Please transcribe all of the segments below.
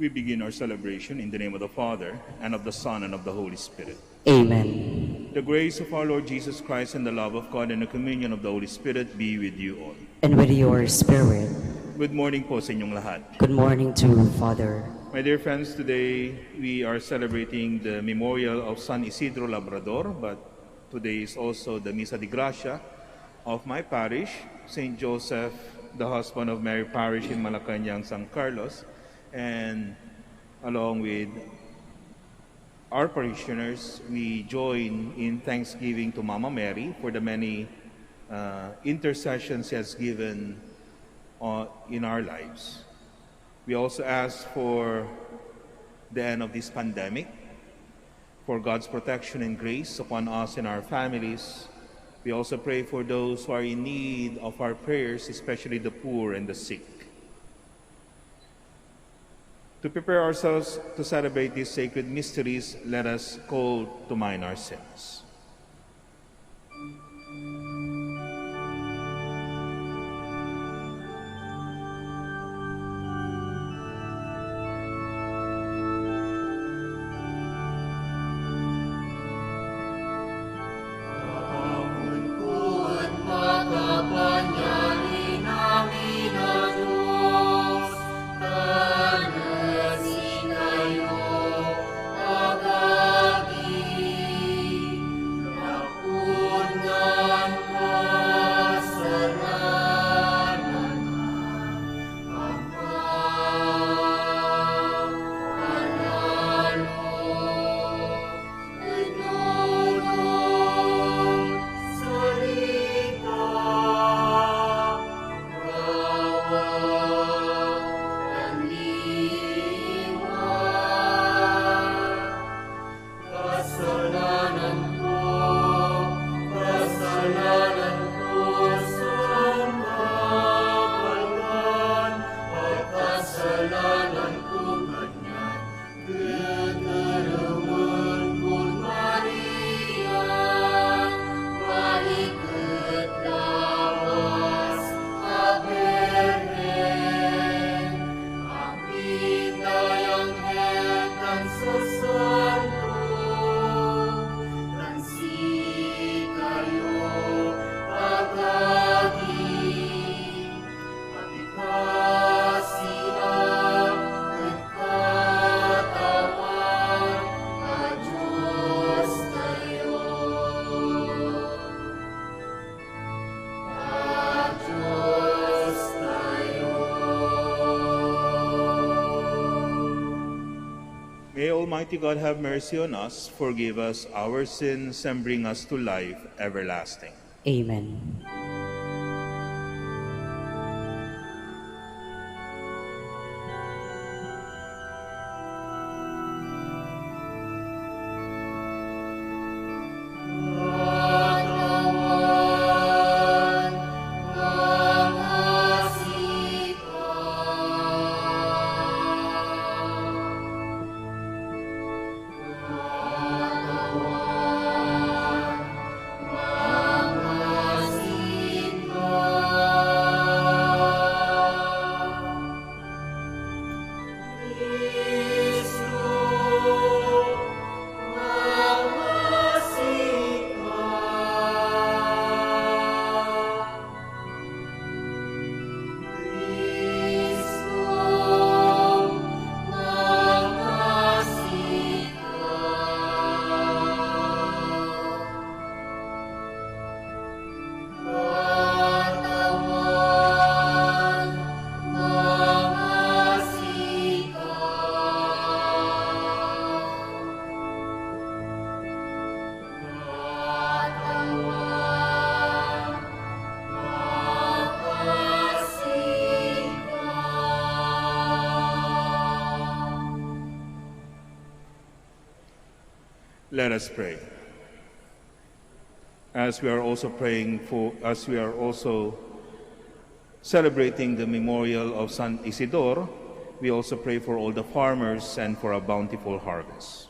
We begin our celebration in the name of the Father, and of the Son, and of the Holy Spirit. Amen. The grace of our Lord Jesus Christ and the love of God and the communion of the Holy Spirit be with you all. And with your spirit. Good morning po sa inyong lahat. Good morning to Father. My dear friends, today we are celebrating the memorial of San Isidro Labrador, but today is also the Misa de Gracia of my parish, St. Joseph, the husband of Mary Parish in Malacanang, San Carlos, and along with our parishioners, we join in thanksgiving to Mama Mary for the many intercessions she has given in our lives. We also ask for the end of this pandemic, for God's protection and grace upon us and our families. We also pray for those who are in need of our prayers, especially the poor and the sick. To prepare ourselves to celebrate these sacred mysteries, let us call to mind our sins. May Almighty God have mercy on us, forgive us our sins, and bring us to life everlasting. Amen. Let us pray. As we are also celebrating the memorial of San Isidore, we also pray for all the farmers and for a bountiful harvest.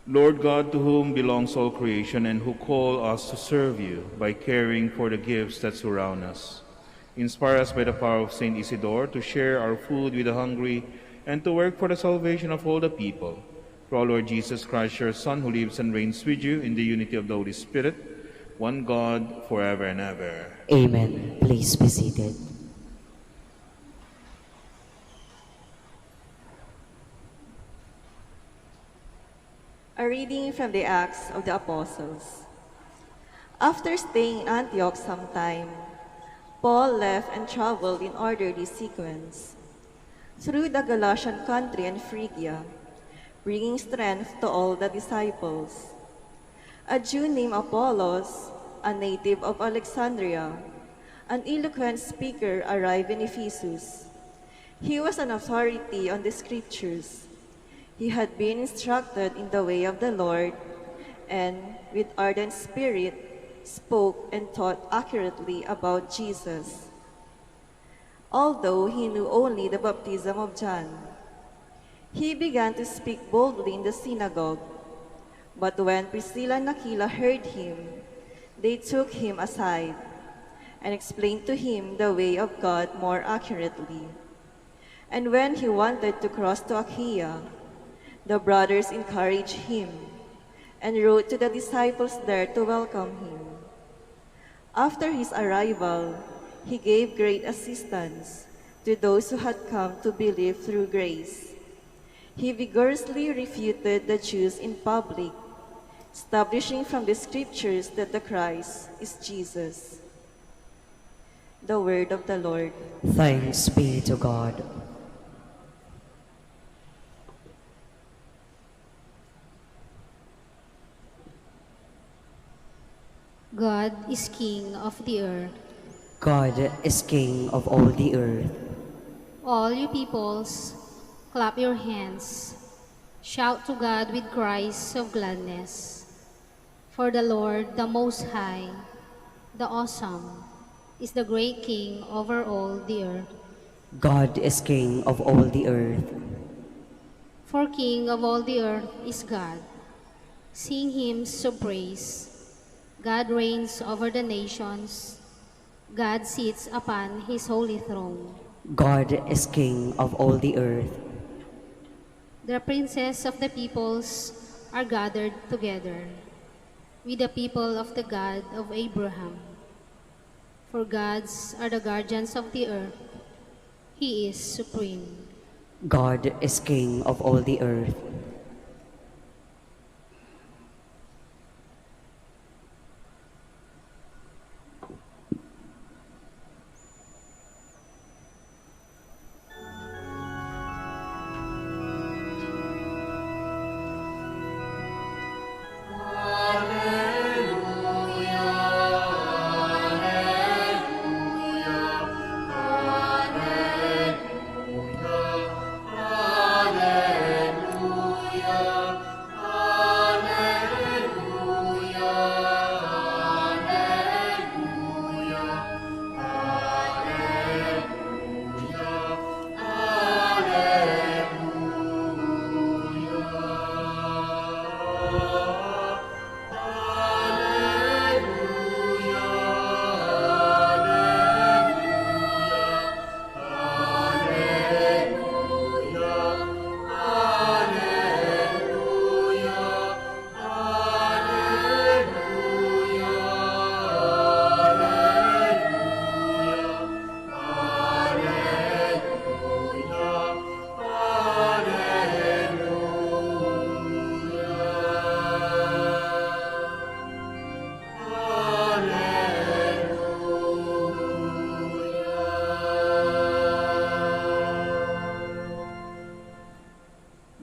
Lord God, to whom belongs all creation and who call us to serve you by caring for the gifts that surround us, Inspire us by the power of Saint Isidore to share our food with the hungry and to work for the salvation of all the people. Through our Lord Jesus Christ, your Son, who lives and reigns with you in the unity of the Holy Spirit, one God, forever and ever. Amen. Please be seated. A reading from the Acts of the Apostles. After staying in Antioch some time, Paul left and traveled in orderly sequence through the Galatian country and Phrygia, bringing strength to all the disciples. A Jew named Apollos, a native of Alexandria, an eloquent speaker, arrived in Ephesus. He was an authority on the scriptures. He had been instructed in the way of the Lord, and with ardent spirit spoke and taught accurately about Jesus. Although he knew only the baptism of John, he began to speak boldly in the synagogue. But when Priscilla and Aquila heard him, they took him aside and explained to him the way of God more accurately. And when he wanted to cross to Achaia, the brothers encouraged him and wrote to the disciples there to welcome him. After his arrival, he gave great assistance to those who had come to believe through grace. He vigorously refuted the Jews in public, establishing from the scriptures that the Christ is Jesus. The word of the Lord. Thanks be to God. God is King of the earth. God is King of all the earth. All you peoples, clap your hands. Shout to God with cries of gladness. For the Lord, the Most High, the Awesome, is the great King over all the earth. God is King of all the earth. For King of all the earth is God. Sing hymns of praise. God reigns over the nations. God sits upon his holy throne. God is King of all the earth. The princes of the peoples are gathered together with the people of the God of Abraham. For gods are the guardians of the earth. He is supreme. God is King of all the earth.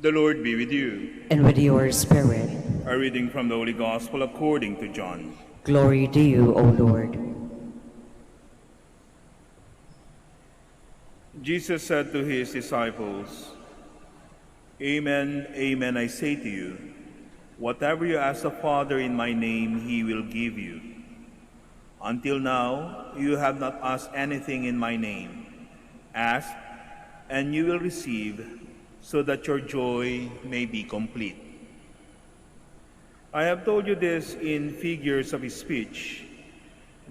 The Lord be with you. And with your spirit. A reading from the Holy Gospel according to John. Glory to you, O Lord. Jesus said to his disciples, Amen, amen, I say to you, whatever you ask the Father in my name, he will give you. Until now, you have not asked anything in my name. Ask, and you will receive, so that your joy may be complete. I have told you this in figures of speech.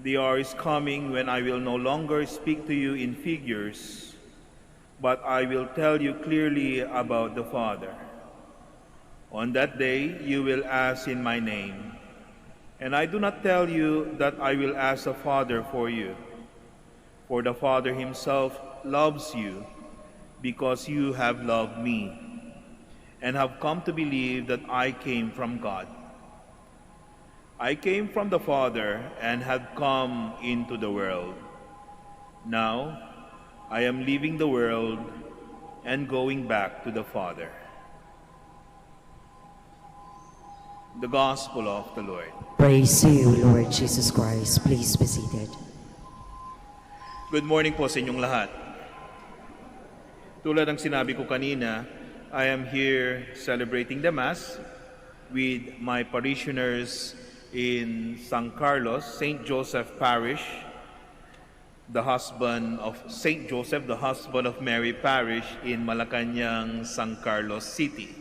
The hour is coming when I will no longer speak to you in figures, but I will tell you clearly about the Father. On that day you will ask in my name, and I do not tell you that I will ask the Father for you, for the Father himself loves you, because you have loved me, and have come to believe that I came from God. I came from the Father and have come into the world. Now I am leaving the world and going back to the Father. The Gospel of the Lord. Praise to you, Lord Jesus Christ. Please be seated. Good morning po sa inyong lahat. Tulad ng sinabi ko kanina, I am here celebrating the Mass with my parishioners in San Carlos, St. Joseph Parish, the husband of St. Joseph, the husband of Mary Parish in Malacanang, San Carlos City.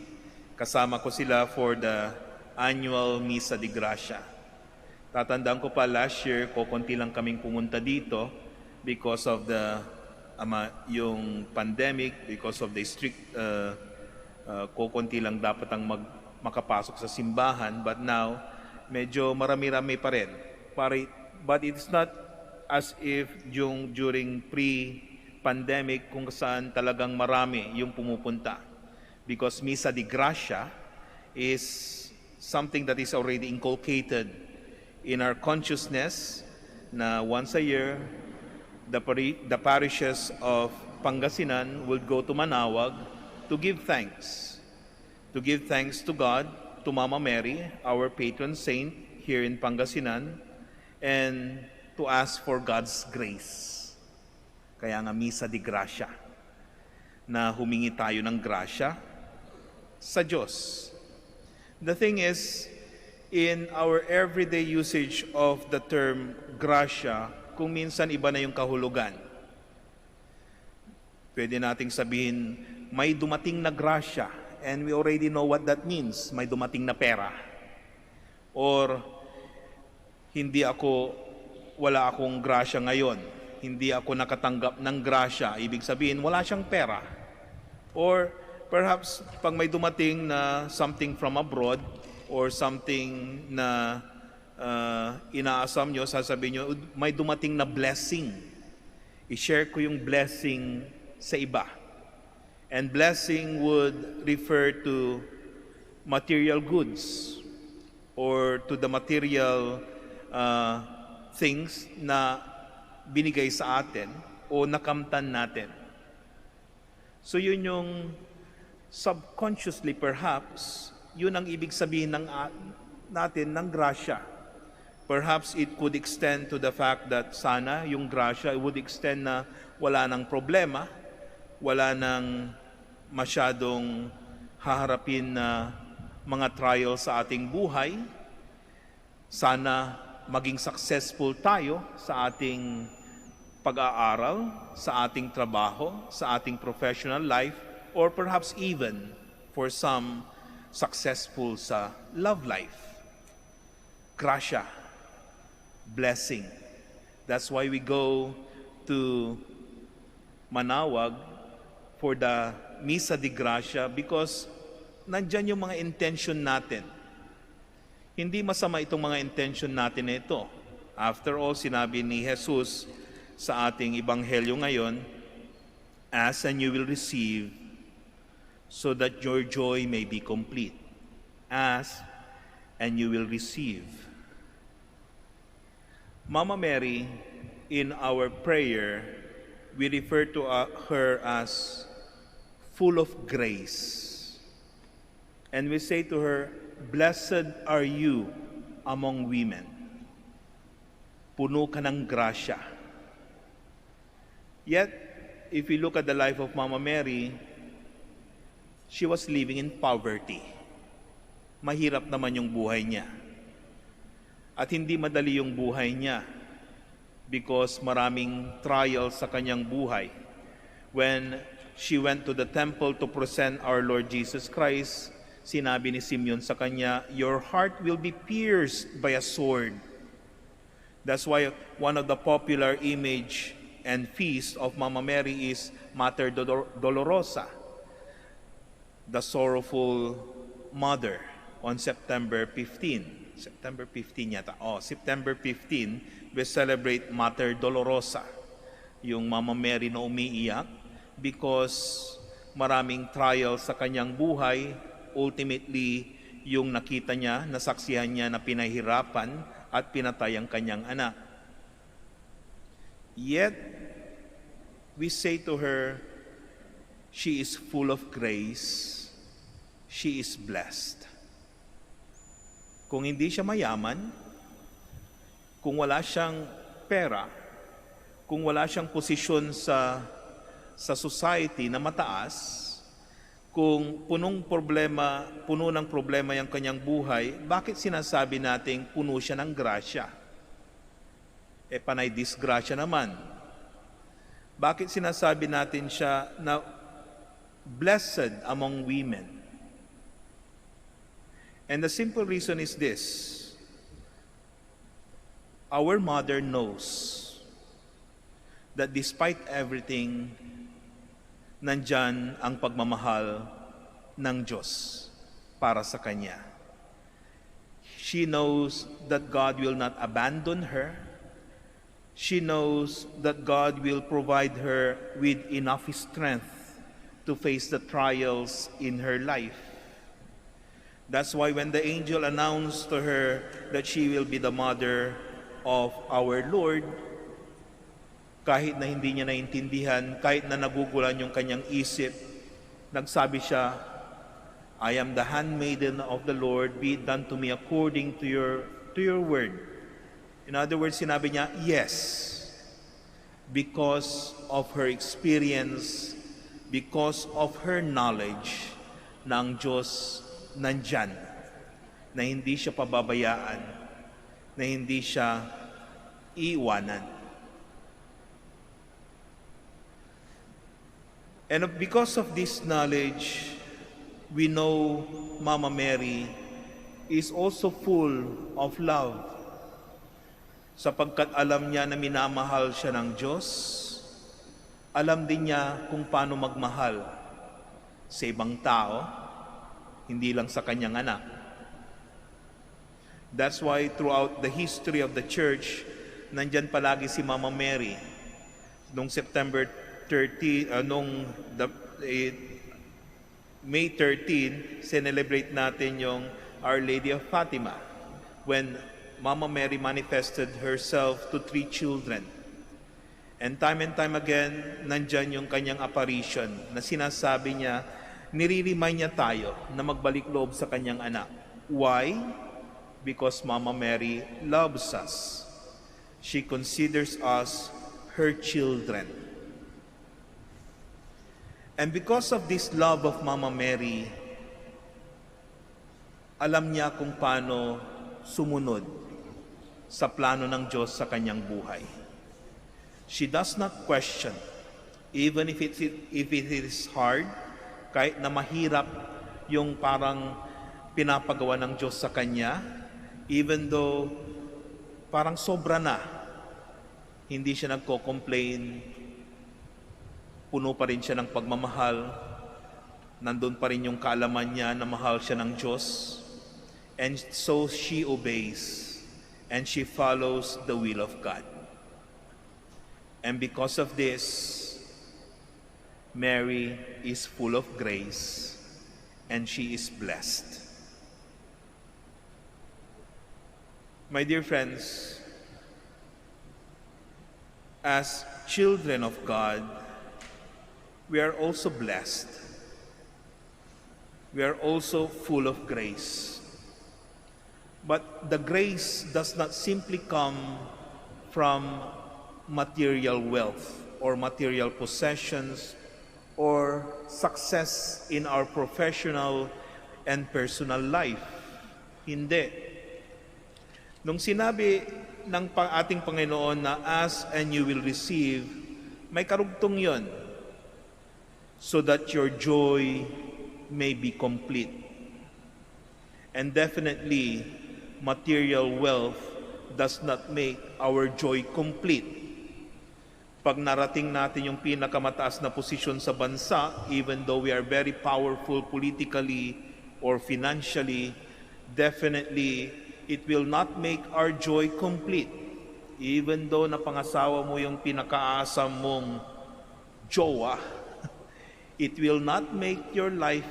Kasama ko sila for the annual Misa de Gracia. Tatandaan ko pa last year, konti lang kaming pumunta dito because of the yung pandemic, because of the strict konti lang dapat ang makapasok sa simbahan, but now medyo marami-rami pa rin. But it's not as if yung during pre-pandemic kung saan talagang marami yung pumupunta. Because Misa de Gracia is something that is already inculcated in our consciousness na once a year, the parishes of Pangasinan would go to Manaoag to give thanks. To give thanks to God, to Mama Mary, our patron saint here in Pangasinan, and to ask for God's grace. Kaya nga Misa de Gracia, na humingi tayo ng grasya sa Diyos. The thing is, in our everyday usage of the term grasya, kung minsan iba na yung kahulugan. Pwede nating sabihin, may dumating na grasya, and we already know what that means. May dumating na pera. Or, wala akong grasya ngayon. Hindi ako nakatanggap ng grasya. Ibig sabihin, wala siyang pera. Or, perhaps, pag may dumating na something from abroad, or something na inaasam nyo, sasabihin nyo, may dumating na blessing. I-share ko yung blessing sa iba. And blessing would refer to material goods or to the material things na binigay sa atin o nakamtan natin. So yun yung subconsciously perhaps, yun ang ibig sabihin natin ng grasya. Perhaps it could extend to the fact that sana yung grasya would extend na wala nang problema, wala nang masyadong haharapin na mga trials sa ating buhay. Sana maging successful tayo sa ating pag-aaral, sa ating trabaho, sa ating professional life, or perhaps even for some successful sa love life. Grasya, blessing. That's why we go to Manaoag for the Misa de Gracia, because nandyan yung mga intention natin. Hindi masama itong mga intention natin na ito. After all, sinabi ni Jesus sa ating ebanghelyo ngayon, ask and you will receive, so that your joy may be complete. Ask and you will receive. Mama Mary, in our prayer, we refer to her as full of grace. And we say to her, blessed are you among women. Puno ka ng grasya. Yet, if we look at the life of Mama Mary, she was living in poverty. Mahirap naman yung buhay niya. At hindi madali yung buhay niya because maraming trials sa kanyang buhay. When she went to the temple to present our Lord Jesus Christ, sinabi ni Simeon sa kanya, your heart will be pierced by a sword. That's why one of the popular image and feast of Mama Mary is Mater Dolorosa, the sorrowful mother, on September 15. September 15 yata. September 15, we celebrate Mater Dolorosa, yung Mama Mary na umiiyak because maraming trials sa kanyang buhay. Ultimately, yung nakita niya, nasaksihan niya na pinahirapan at pinatay ang kanyang anak. Yet, we say to her, she is full of grace, she is blessed. Kung hindi siya mayaman, kung wala siyang pera, kung wala siyang posisyon sa society na mataas, kung puno ng problema yung kanyang buhay, bakit sinasabi nating puno siya ng grasya? Panay disgrasya naman. Bakit sinasabi natin siya na blessed among women? And the simple reason is this: our mother knows that despite everything, nandyan ang pagmamahal ng Diyos para sa Kanya. She knows that God will not abandon her. She knows that God will provide her with enough strength to face the trials in her life. That's why when the angel announced to her that she will be the mother of our Lord, kahit na hindi niya naintindihan, kahit na nagugulan yung kanyang isip, nagsabi siya, I am the handmaiden of the Lord, be it done to me according to your word. In other words, sinabi niya, yes, because of her experience, because of her knowledge na ang Diyos nandyan, na hindi siya pababayaan, na hindi siya iiwanan. And because of this knowledge, we know Mama Mary is also full of love. Sapagkat alam niya na minamahal siya ng Diyos, alam din niya kung paano magmahal sa ibang tao, hindi lang sa kanyang anak. That's why throughout the history of the church, nandyan palagi si Mama Mary. Noong September 30, May 13, celebrate natin yung Our Lady of Fatima, when Mama Mary manifested herself to 3 children. And time again, nandyan yung kanyang apparition na sinasabi niya, nire-remind niya tayo na magbalik loob sa kanyang anak. Why? Because Mama Mary loves us. She considers us her children. And because of this love of Mama Mary, alam niya kung paano sumunod sa plano ng Diyos sa kanyang buhay. She does not question, even if it is hard, kahit na mahirap yung parang pinapagawa ng Diyos sa kanya, even though parang sobra na, hindi siya nagko-complain, puno pa rin siya ng pagmamahal, nandun pa rin yung kaalaman niya na mahal siya ng Diyos, and so she obeys, and she follows the will of God. And because of this, Mary is full of grace, and she is blessed. My dear friends, as children of God, we are also blessed. We are also full of grace. But the grace does not simply come from material wealth or material possessions or success in our professional and personal life. Hindi. Nung sinabi ng ating Panginoon na ask and you will receive, may karugtong yon, so that your joy may be complete. And definitely, material wealth does not make our joy complete. Pag narating natin yung pinakamataas na posisyon sa bansa, even though we are very powerful politically or financially, definitely it will not make our joy complete. Even though napangasawa mo yung pinakaasam mong jowa, it will not make your life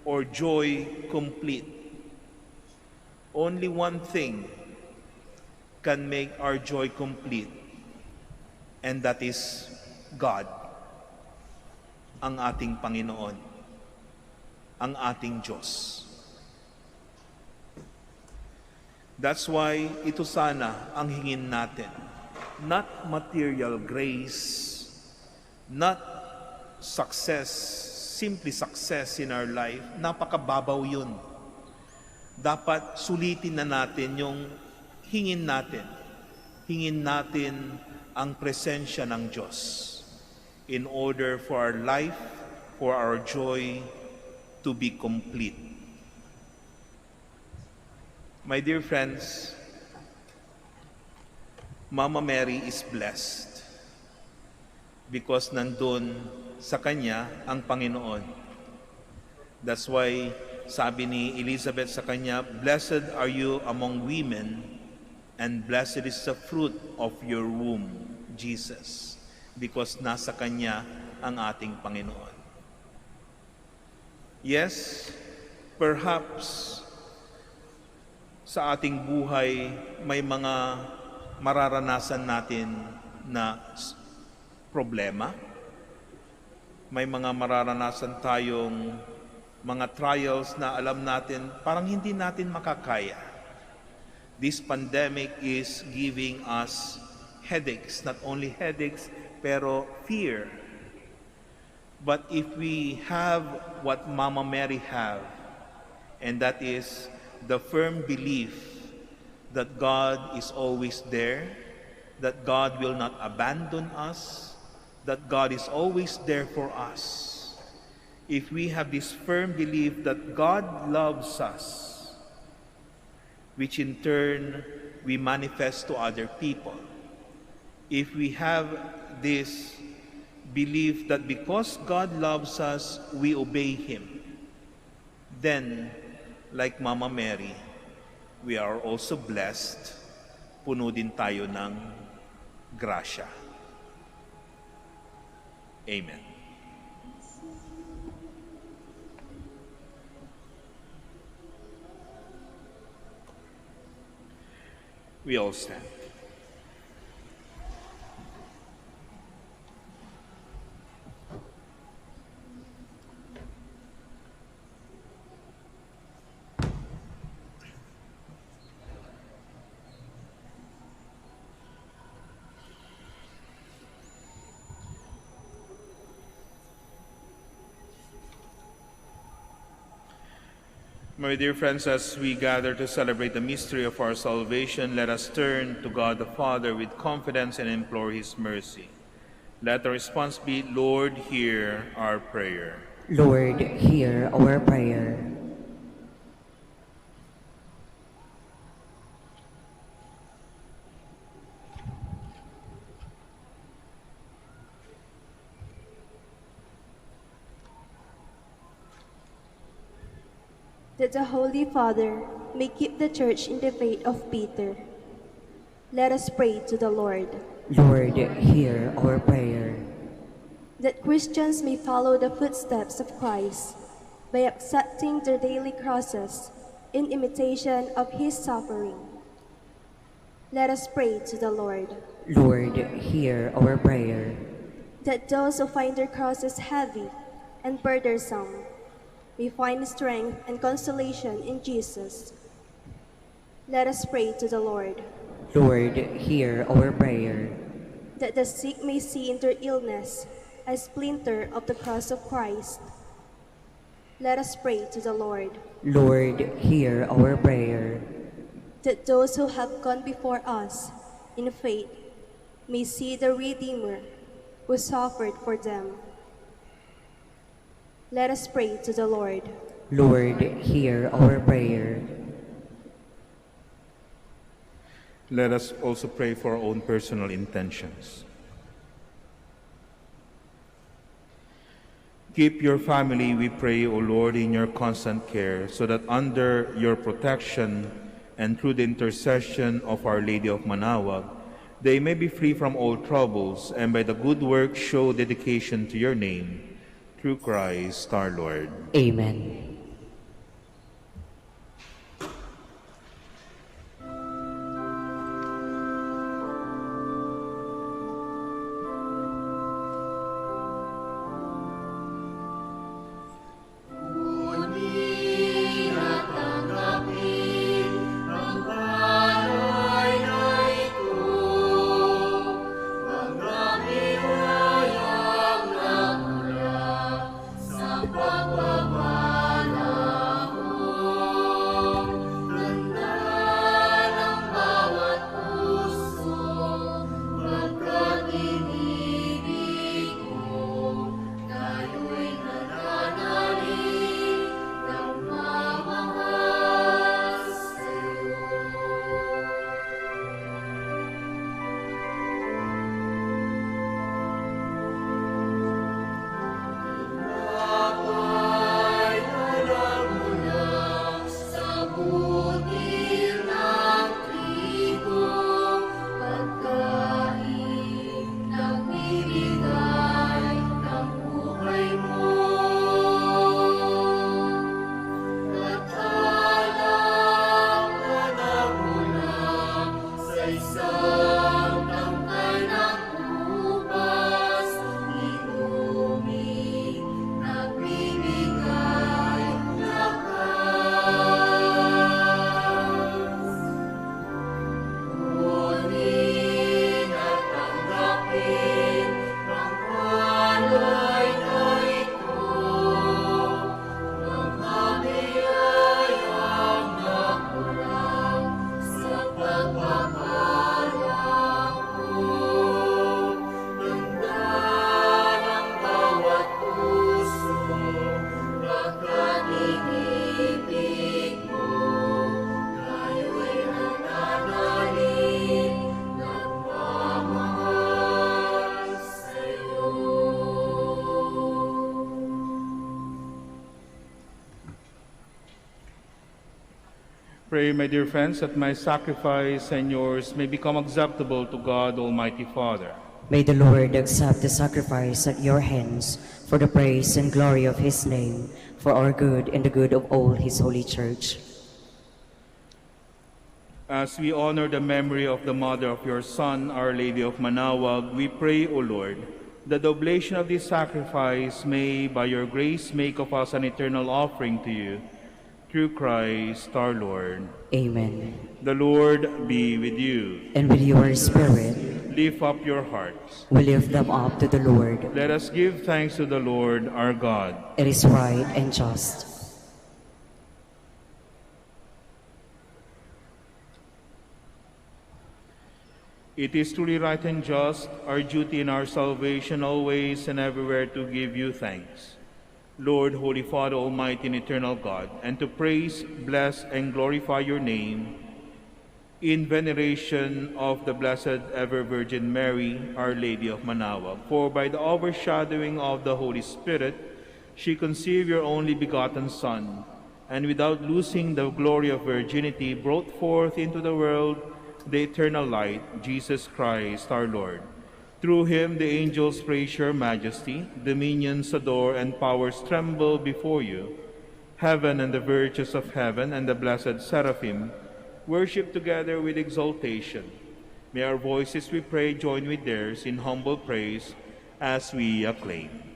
or joy complete. Only one thing can make our joy complete, and that is God, ang ating Panginoon, ang ating Diyos. That's why ito sana ang hingin natin. Not material grace, not success, simply success in our life. Napakababaw yun. Dapat sulitin na natin yung hingin natin. Hingin natin ang presensya ng Diyos in order for our life, for our joy to be complete. My dear friends, Mama Mary is blessed because nandun sa kanya ang Panginoon. That's why sabi ni Elizabeth sa kanya, "Blessed are you among women, and blessed is the fruit of your womb, Jesus," because nasa kanya ang ating Panginoon. Yes, perhaps sa ating buhay may mga mararanasan natin na problema. May mga mararanasan tayong mga trials na alam natin parang hindi natin makakaya. This pandemic is giving us headaches, not only headaches, pero fear. But if we have what Mama Mary have, and that is the firm belief that God is always there, that God will not abandon us, that God is always there for us. If we have this firm belief that God loves us, which in turn we manifest to other people, if we have this belief that because God loves us, we obey Him, then, like Mama Mary, we are also blessed. Puno din tayo ng grasya. Amen. We all stand. My dear friends, as we gather to celebrate the mystery of our salvation, let us turn to God the Father with confidence and implore His mercy. Let the response be, Lord, hear our prayer. Lord, hear our prayer. That the Holy Father may keep the Church in the faith of Peter. Let us pray to the Lord. Lord, hear our prayer. That Christians may follow the footsteps of Christ by accepting their daily crosses in imitation of His suffering. Let us pray to the Lord. Lord, hear our prayer. That those who find their crosses heavy and burdensome may find strength and consolation in Jesus. Let us pray to the Lord. Lord, hear our prayer. That the sick may see in their illness a splinter of the cross of Christ. Let us pray to the Lord. Lord, hear our prayer. That those who have gone before us in faith may see the Redeemer who suffered for them. Let us pray to the Lord. Lord, hear our prayer. Let us also pray for our own personal intentions. Keep your family, we pray, O Lord, in your constant care, so that under your protection and through the intercession of Our Lady of Manaoag, they may be free from all troubles, and by the good work show dedication to your name, through Christ our Lord. Amen. Pray, my dear friends, that my sacrifice and yours may become acceptable to God, Almighty Father. May the Lord accept the sacrifice at your hands for the praise and glory of his name, for our good and the good of all his holy church. As we honor the memory of the mother of your Son, Our Lady of Manaoag, we pray, O Lord, that the oblation of this sacrifice may, by your grace, make of us an eternal offering to you, through Christ our Lord. Amen. The Lord be with you. And with your spirit, Lift up your hearts. we lift them up to the Lord. Let us give thanks to the Lord our God. It is right and just. It is truly right and just, our duty and our salvation always and everywhere to give you thanks, Lord, Holy Father, Almighty and Eternal God, and to praise, bless, and glorify your name in veneration of the Blessed Ever Virgin Mary, Our Lady of Manaoag. For by the overshadowing of the Holy Spirit, she conceived your only begotten Son, and without losing the glory of virginity, brought forth into the world the eternal light, Jesus Christ our Lord. Through him the angels praise your majesty, dominions adore, and powers tremble before you. Heaven and the virtues of heaven and the blessed seraphim worship together with exaltation. May our voices, we pray, join with theirs in humble praise as we acclaim.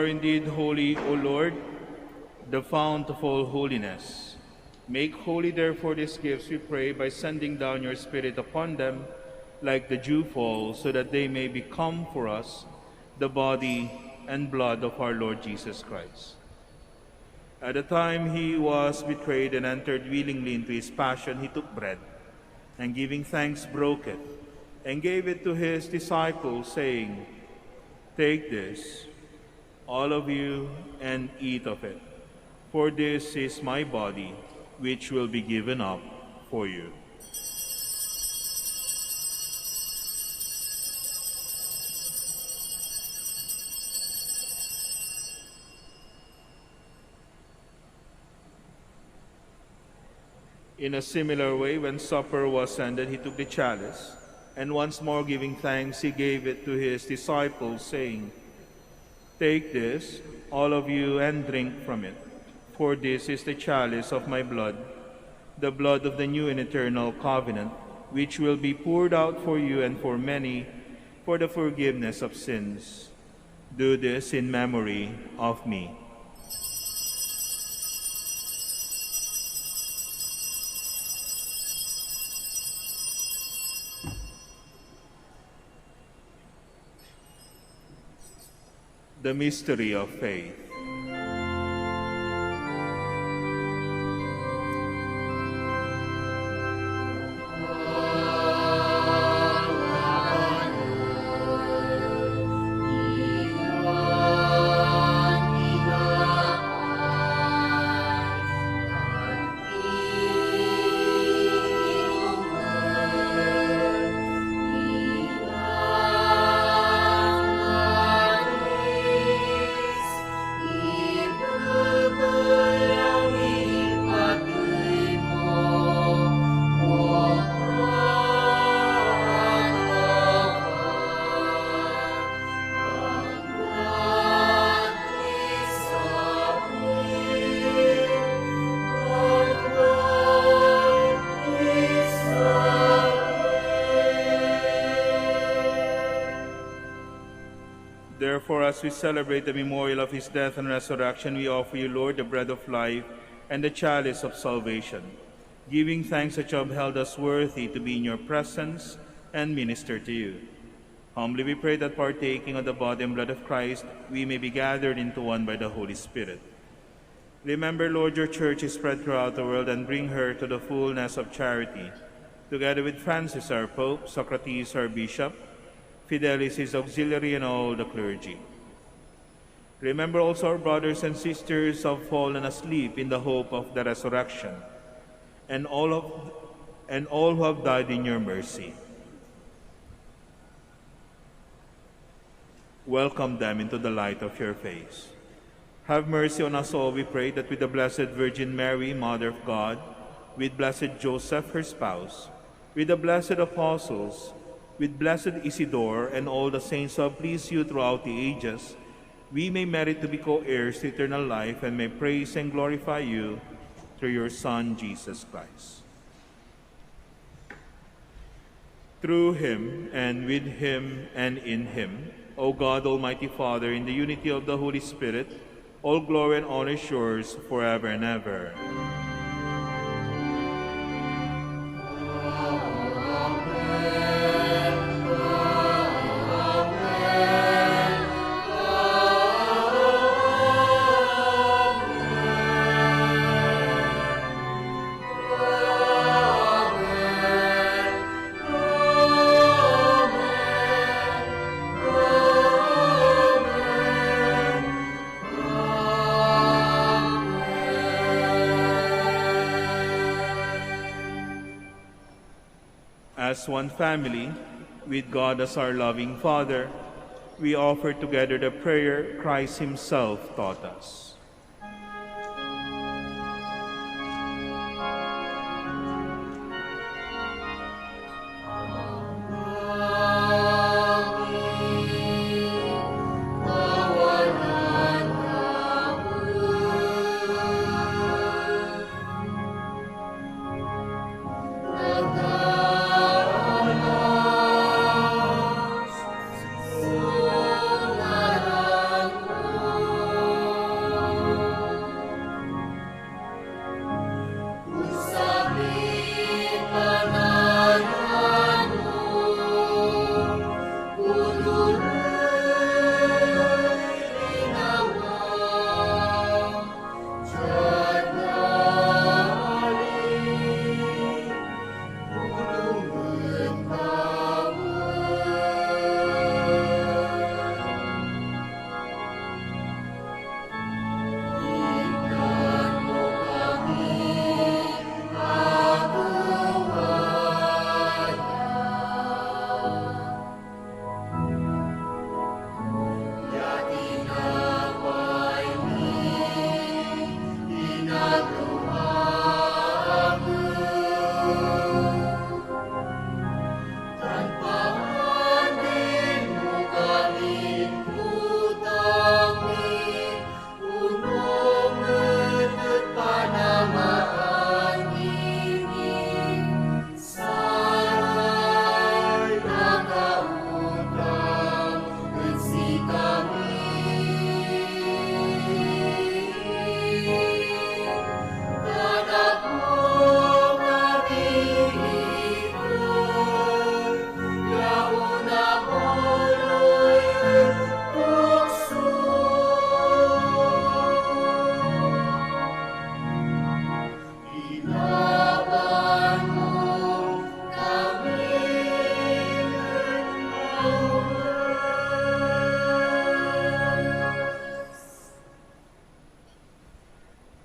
are indeed holy, O Lord, the fount of all holiness. Make holy, therefore, these gifts, we pray, by sending down your Spirit upon them like the dewfall, so that they may become for us the body and blood of our Lord Jesus Christ. At the time he was betrayed and entered willingly into his passion, he took bread, and giving thanks broke it, and gave it to his disciples, saying, "Take this, all of you, and eat of it, for this is my body, which will be given up for you." In a similar way, when supper was ended, he took the chalice, and once more giving thanks, he gave it to his disciples, saying, "Take this, all of you, and drink from it, for this is the chalice of my blood, the blood of the new and eternal covenant, which will be poured out for you and for many for the forgiveness of sins. Do this in memory of me." The mystery of faith. Therefore, as we celebrate the memorial of his death and resurrection, we offer you, Lord, the bread of life and the chalice of salvation, giving thanks that you have held us worthy to be in your presence and minister to you. Humbly we pray that, partaking of the body and blood of Christ, we may be gathered into one by the Holy Spirit. Remember, Lord, your church is spread throughout the world, and bring her to the fullness of charity, together with Francis our Pope, Socrates our Bishop, Fidelis his auxiliary, and all the clergy. Remember also our brothers and sisters who have fallen asleep in the hope of the resurrection, and all who have died in your mercy. Welcome them into the light of your face. Have mercy on us all, we pray, that with the Blessed Virgin Mary, Mother of God, with blessed Joseph, her spouse, with the blessed apostles, with blessed Isidore, and all the saints who have pleased you throughout the ages, we may merit to be co-heirs to eternal life, and may praise and glorify you through your Son, Jesus Christ. Through him, and with him, and in him, O God, Almighty Father, in the unity of the Holy Spirit, all glory and honor is yours forever and ever. As one family, with God as our loving Father, we offer together the prayer Christ himself taught us.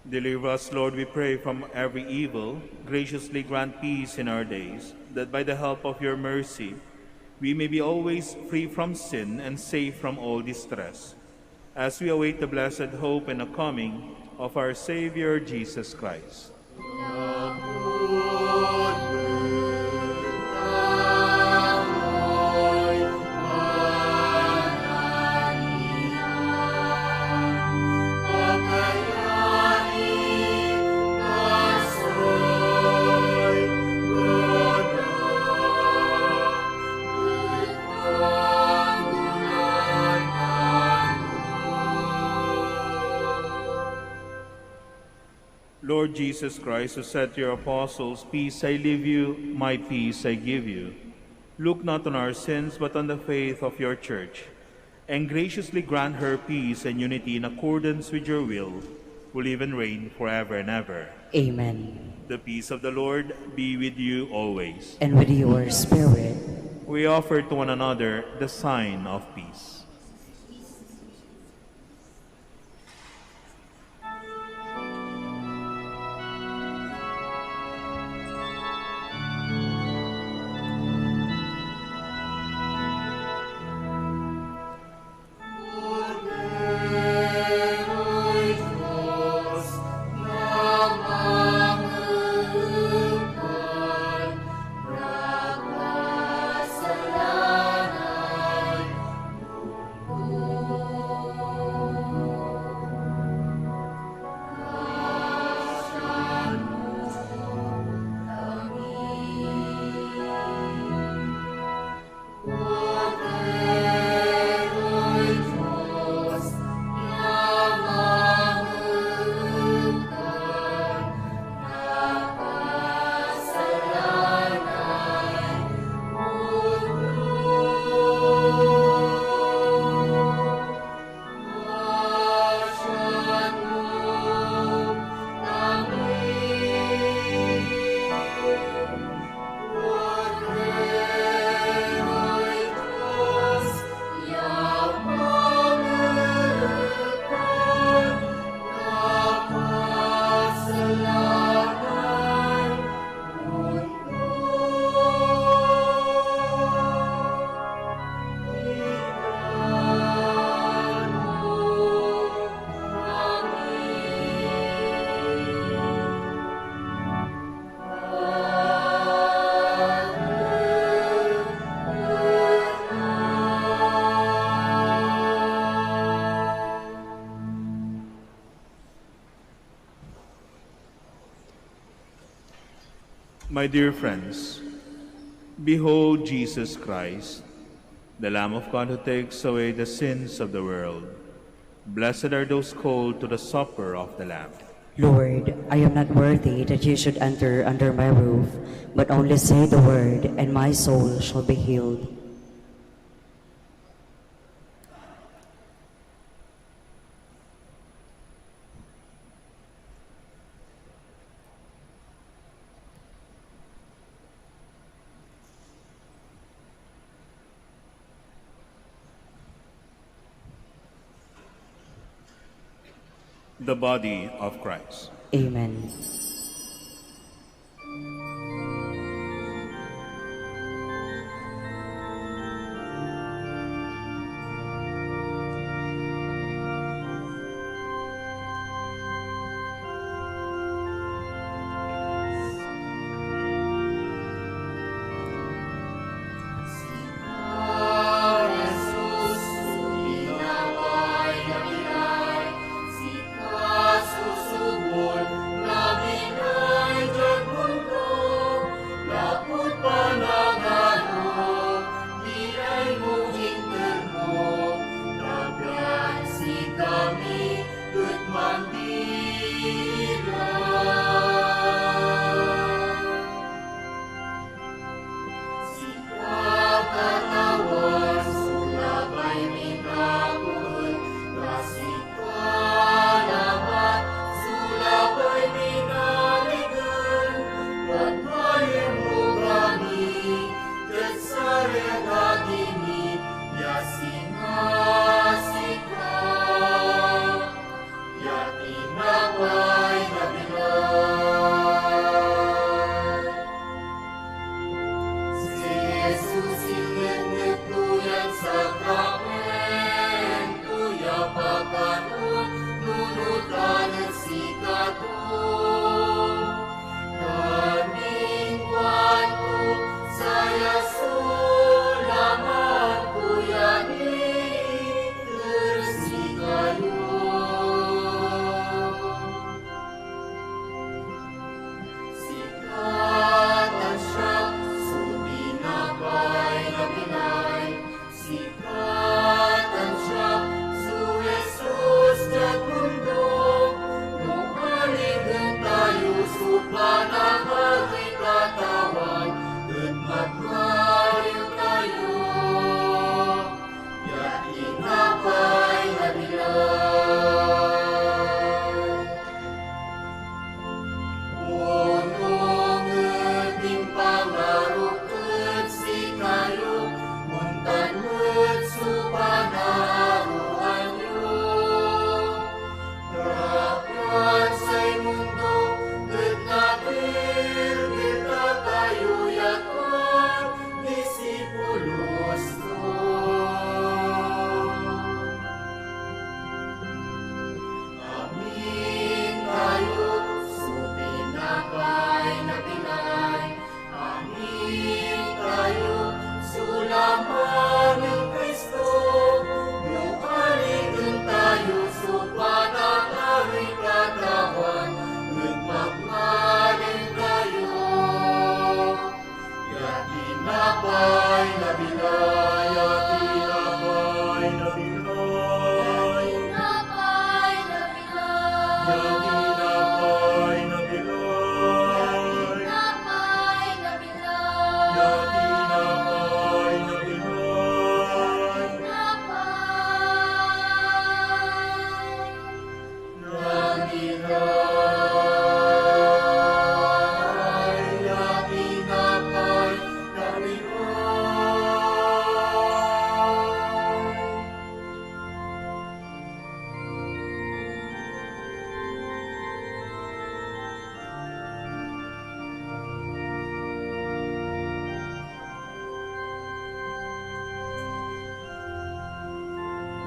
Deliver us, Lord, we pray, from every evil. Graciously grant peace in our days, that by the help of your mercy we may be always free from sin and safe from all distress, as we await the blessed hope and the coming of our Savior, Jesus Christ. Lord Jesus Christ, who said to your apostles, "Peace I leave you, my peace I give you," look not on our sins, but on the faith of your Church, and graciously grant her peace and unity in accordance with your will, who live and reign forever and ever. Amen. The peace of the Lord be with you always. And with your spirit. We offer to one another the sign of peace. My dear friends, behold Jesus Christ, the Lamb of God who takes away the sins of the world. Blessed are those called to the supper of the Lamb. Lord, I am not worthy that you should enter under my roof, but only say the word, and my soul shall be healed. The body of Christ. Amen. Namin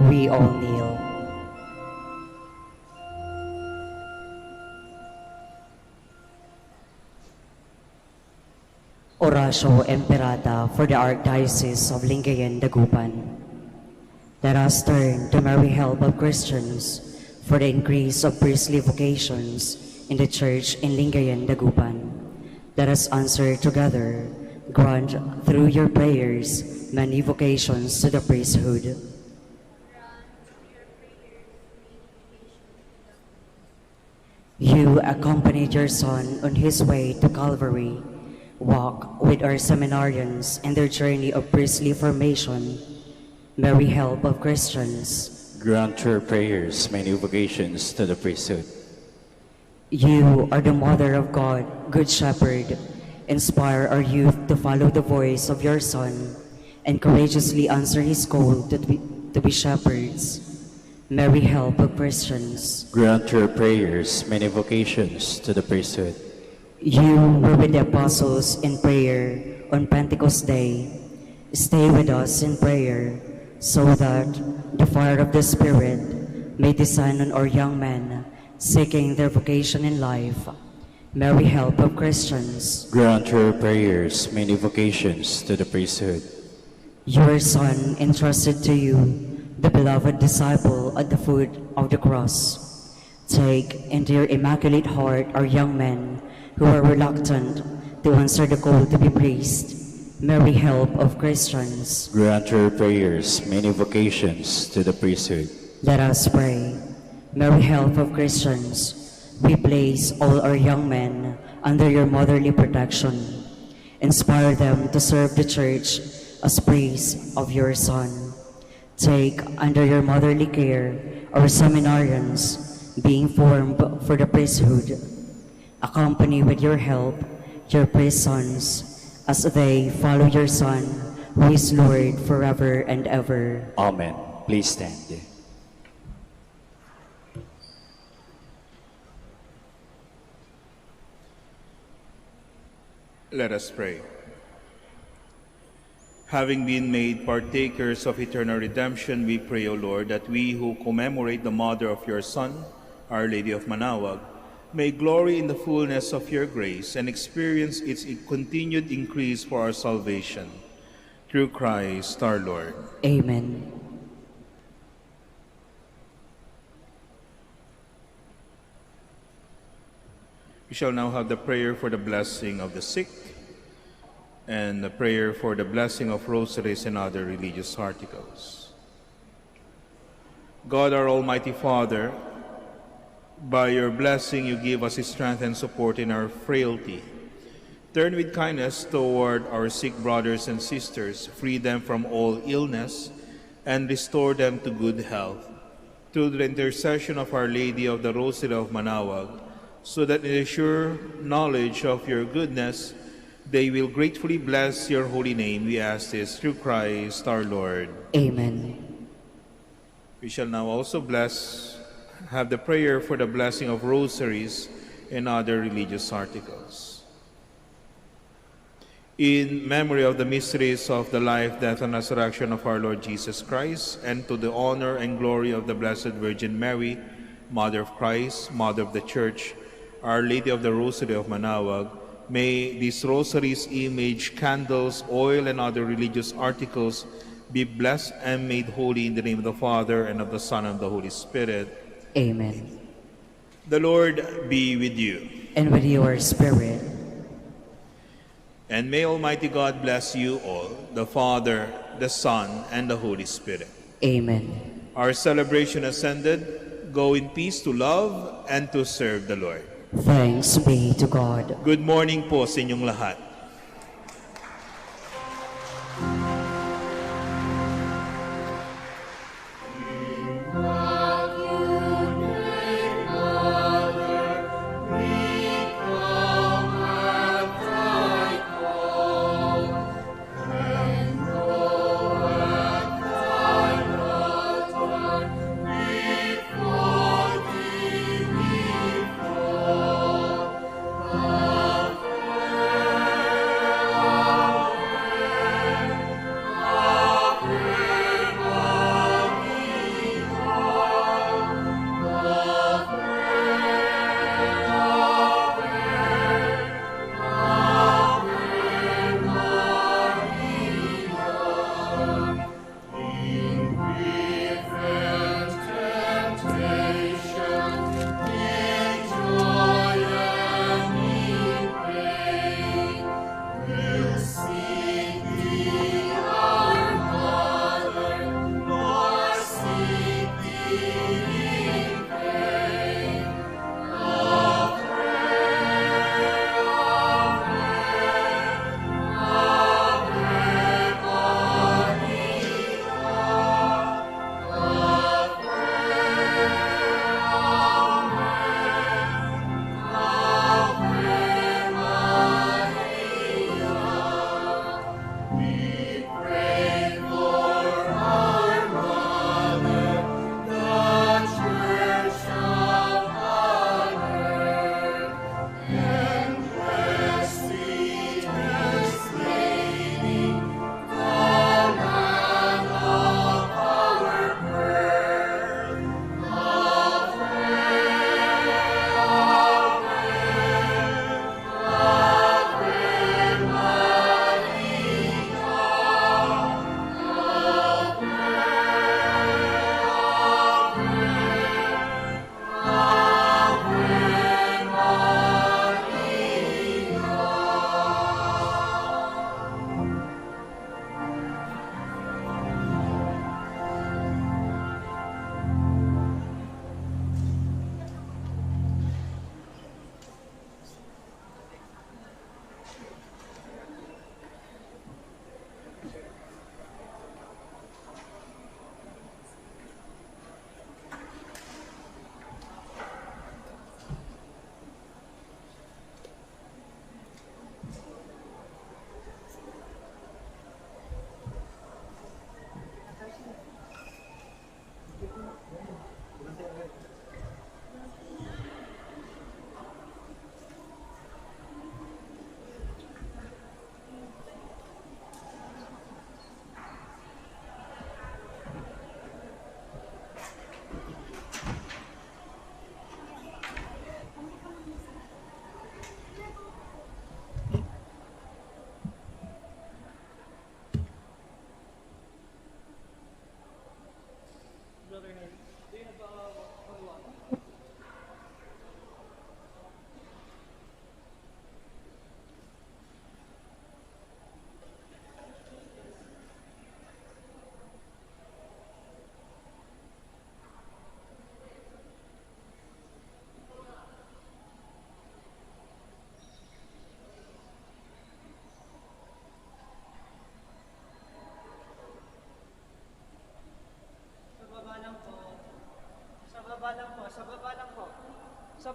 We all kneel. Oratio Imperata for the Archdiocese of Lingayen, Dagupan. Let us turn to Mary help of Christians for the increase of priestly vocations in the Church in Lingayen, Dagupan. Let us answer together, grant through your prayers many vocations to the priesthood. You accompanied your Son on his way to Calvary. Walk with our seminarians in their journey of priestly formation. Mary, help of Christians. Grant your prayers many vocations to the priesthood. You are the Mother of God, Good Shepherd. Inspire our youth to follow the voice of your Son and courageously answer his call to be shepherds. Mary, help of Christians. Grant your prayers many vocations to the priesthood. You were with the apostles in prayer on Pentecost Day. Stay with us in prayer so that the fire of the Spirit may descend on our young men seeking their vocation in life. Mary, help of Christians. Grant your prayers many vocations to the priesthood. Your Son entrusted to you the beloved disciple at the foot of the cross. Take into your immaculate heart our young men who are reluctant to answer the call to be priest. Mary, help of Christians. Grant your prayers many vocations to the priesthood. Let us pray. Mary, help of Christians, we place all our young men under your motherly protection. Inspire them to serve the Church as priests of your Son. Take under your motherly care our seminarians being formed for the priesthood. Accompany with your help your priest sons as they follow your Son, who is Lord forever and ever. Amen. Please stand. Let us pray. Having been made partakers of eternal redemption, we pray, O Lord, that we who commemorate the mother of your Son, Our Lady of Manaoag, may glory in the fullness of your grace and experience its continued increase for our salvation. Through Christ our Lord. Amen. We shall now have the prayer for the blessing of the sick and the prayer for the blessing of rosaries and other religious articles. God, our Almighty Father, by your blessing you give us strength and support in our frailty. Turn with kindness toward our sick brothers and sisters, free them from all illness, and restore them to good health. Through the intercession of Our Lady of the Rosary of Manaoag, so that in the sure knowledge of your goodness, they will gratefully bless your holy name. We ask this through Christ our Lord. Amen. We shall now also have the prayer for the blessing of rosaries and other religious articles. In memory of the mysteries of the life, death, and resurrection of our Lord Jesus Christ, and to the honor and glory of the Blessed Virgin Mary, Mother of Christ, Mother of the Church, Our Lady of the Rosary of Manaoag, may these rosaries, image, candles, oil, and other religious articles be blessed and made holy in the name of the Father, and of the Son, and of the Holy Spirit. Amen. The Lord be with you. And with your spirit. And may Almighty God bless you all, the Father, the Son, and the Holy Spirit. Amen. Our celebration has ended. Go in peace to love and to serve the Lord. Thanks be to God. Good morning po sa inyong lahat.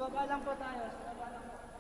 baba lang po tayo. Sa baba lang po.